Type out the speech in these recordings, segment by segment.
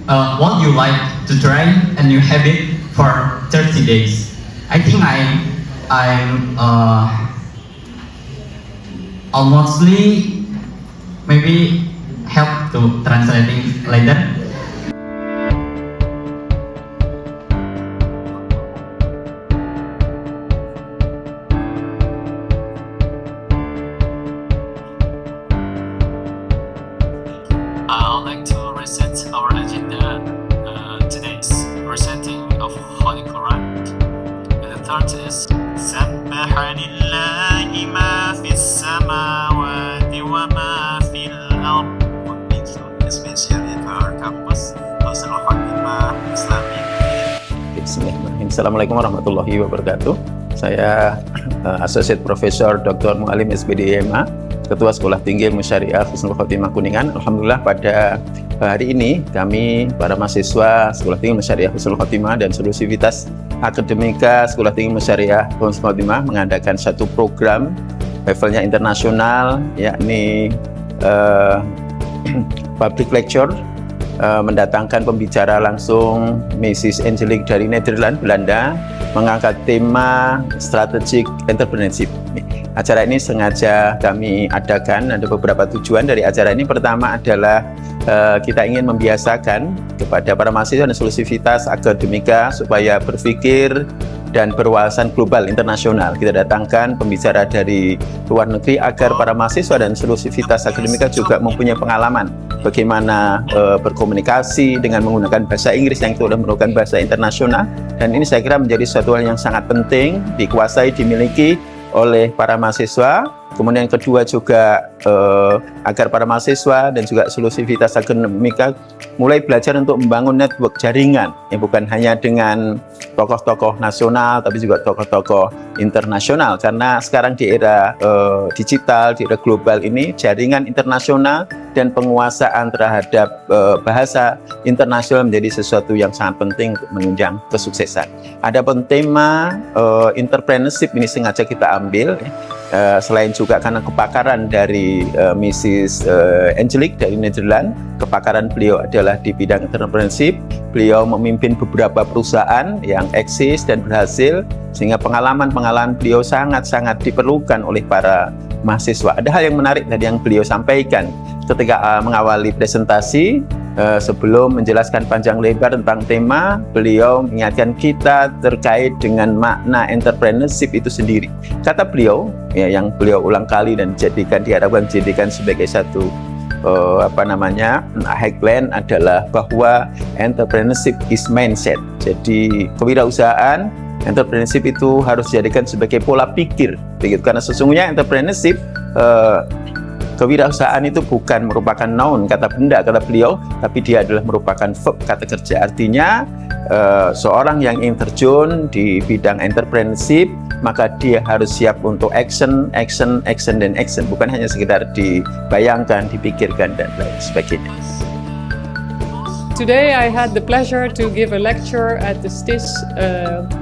what you like to try a new habit for 30 days. I think I'm almostly maybe help to translating later. I'd like to reset our agenda. Today's reciting of Holy Quran. And the third is سبح لله ما في السماوات وما في الأرض. This means here in our campus, Husnul Khotimah Islamic. Bismillahirrahmanirrahim. Assalamualaikum warahmatullahi wabarakatuh. Saya Associate Professor Dr. Mualim SPDY MA, Ketua Sekolah Tinggi Ilmu Syariah Husnul Khotimah Kuningan. Alhamdulillah pada hari ini kami para mahasiswa Sekolah Tinggi Ilmu Syariah Husnul Khotimah dan seluruh sivitas akademika Sekolah Tinggi Ilmu Syariah Husnul Khotimah mengadakan satu program levelnya internasional, yakni public lecture, mendatangkan pembicara langsung Mrs. Angelique dari Nederland, Belanda, mengangkat tema strategic entrepreneurship. Acara ini sengaja kami adakan, ada beberapa tujuan dari acara ini. Pertama adalah kita ingin membiasakan kepada para mahasiswa dan seluruh sivitas akademika supaya berpikir dan berwawasan global internasional. Kita datangkan pembicara dari luar negeri agar para mahasiswa dan seluruh sivitas akademika juga mempunyai pengalaman bagaimana berkomunikasi dengan menggunakan bahasa Inggris yang itu sudah merupakan bahasa internasional. Dan ini saya kira menjadi suatu hal yang sangat penting dikuasai, dimiliki oleh para mahasiswa. Kemudian yang kedua juga agar para mahasiswa dan juga seluruh sivitas akademika mulai belajar untuk membangun network jaringan, yang bukan hanya dengan tokoh-tokoh nasional tapi juga tokoh-tokoh internasional. Karena sekarang di era digital, di era global ini, jaringan internasional dan penguasaan terhadap bahasa internasional menjadi sesuatu yang sangat penting untuk menunjang kesuksesan. Adapun tema entrepreneurship ini sengaja kita ambil, selain juga karena kepakaran dari Mrs. Angelique dari Nederland. Kepakaran beliau adalah di bidang entrepreneurship. Beliau memimpin beberapa perusahaan yang eksis dan berhasil, sehingga pengalaman-pengalaman beliau sangat-sangat diperlukan oleh para mahasiswa. Ada hal yang menarik tadi yang beliau sampaikan ketika mengawali presentasi. Sebelum menjelaskan panjang lebar tentang tema, beliau mengingatkan kita terkait dengan makna entrepreneurship itu sendiri. Kata beliau, ya, yang beliau ulang kali dan diharapkan dijadikan sebagai satu headline adalah bahwa entrepreneurship is mindset. Jadi kewirausahaan, entrepreneurship itu harus dijadikan sebagai pola pikir, begitu. Karena sesungguhnya entrepreneurship, kewirausahaan itu bukan merupakan noun, kata benda, kata beliau, tapi dia adalah merupakan verb, kata kerja. Artinya seorang yang ingin terjun di bidang entrepreneurship, maka dia harus siap untuk action, dan action. Bukan hanya sekedar dibayangkan, dipikirkan, dan lain sebagainya. Today I had the pleasure to give a lecture at the STIS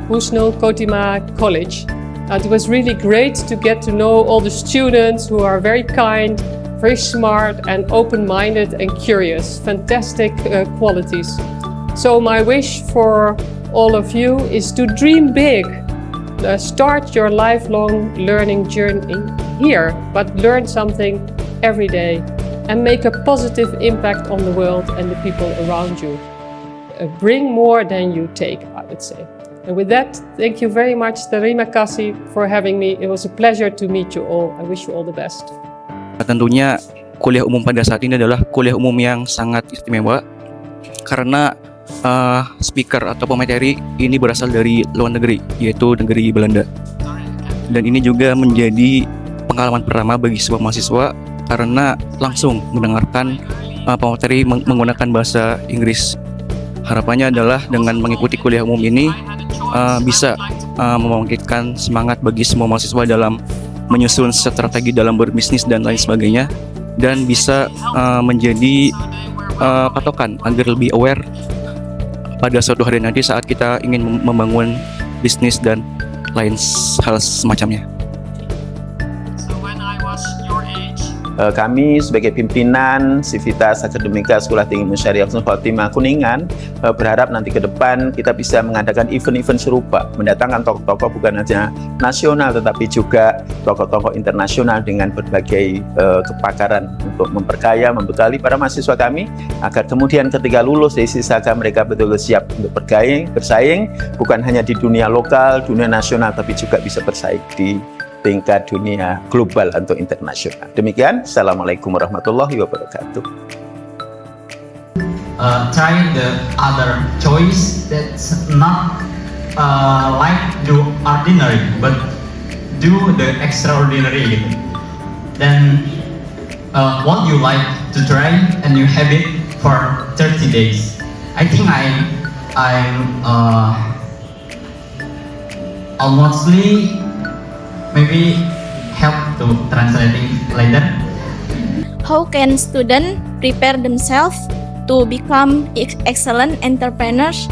Husnul Khotimah College. It was really great to get to know all the students who are very kind, very smart and open-minded and curious. Fantastic qualities. So my wish for all of you is to dream big. Start your lifelong learning journey here, but learn something every day and make a positive impact on the world and the people around you. Bring more than you take, I would say. And with that, thank you very much, Terima kasih for having me. It was a pleasure to meet you all. I wish you all the best. Tentunya kuliah umum pada saat ini adalah kuliah umum yang sangat istimewa karena speaker atau pemateri ini berasal dari luar negeri, yaitu negeri Belanda. Dan ini juga menjadi pengalaman pertama bagi sebuah mahasiswa karena langsung mendengarkan pemateri menggunakan bahasa Inggris. Harapannya adalah dengan mengikuti kuliah umum ini bisa membangkitkan semangat bagi semua mahasiswa dalam menyusun strategi dalam berbisnis dan lain sebagainya, dan bisa menjadi patokan agar lebih aware pada suatu hari nanti saat kita ingin membangun bisnis dan lain hal semacamnya. So when I was your age, Kami sebagai pimpinan Sivitas Akademika Sekolah Tinggi Musyariah Husnul Khotimah Kuningan berharap nanti ke depan kita bisa mengadakan event-event serupa, mendatangkan tokoh-tokoh bukan hanya nasional tetapi juga tokoh-tokoh internasional dengan berbagai kepakaran untuk memperkaya, membekali para mahasiswa kami agar kemudian ketika lulus dari Sisaka mereka betul-betul siap untuk bersaing bukan hanya di dunia lokal, dunia nasional tapi juga bisa bersaing di tingkat dunia global atau internasional. Demikian, Assalamualaikum warahmatullahi wabarakatuh. Try the other choice that's not like do ordinary, but do the extraordinary. Then what you like to try and you have it for 30 days. I think I'm almostly maybe help to translating later. How can students prepare themselves to become excellent entrepreneurs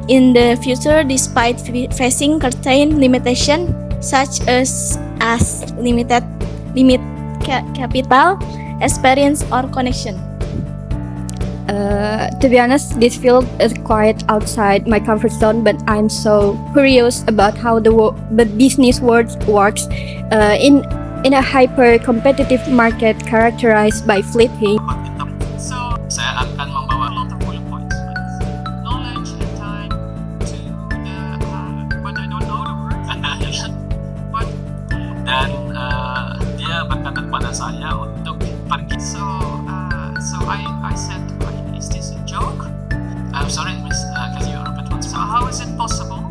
in the future despite facing certain limitations such as limited capital, experience, or connection? To be honest, this field is quite outside my comfort zone, but I'm so curious about how the business world works in a hyper-competitive market characterized by flipping. So, saya akan membawa long-term bullet points. Knowledge and time to the but I don't know the word. But dan dia berkata kepada saya untuk pergi. So I said, is this a joke? I'm sorry, miss. Can you repeat once? So how is it possible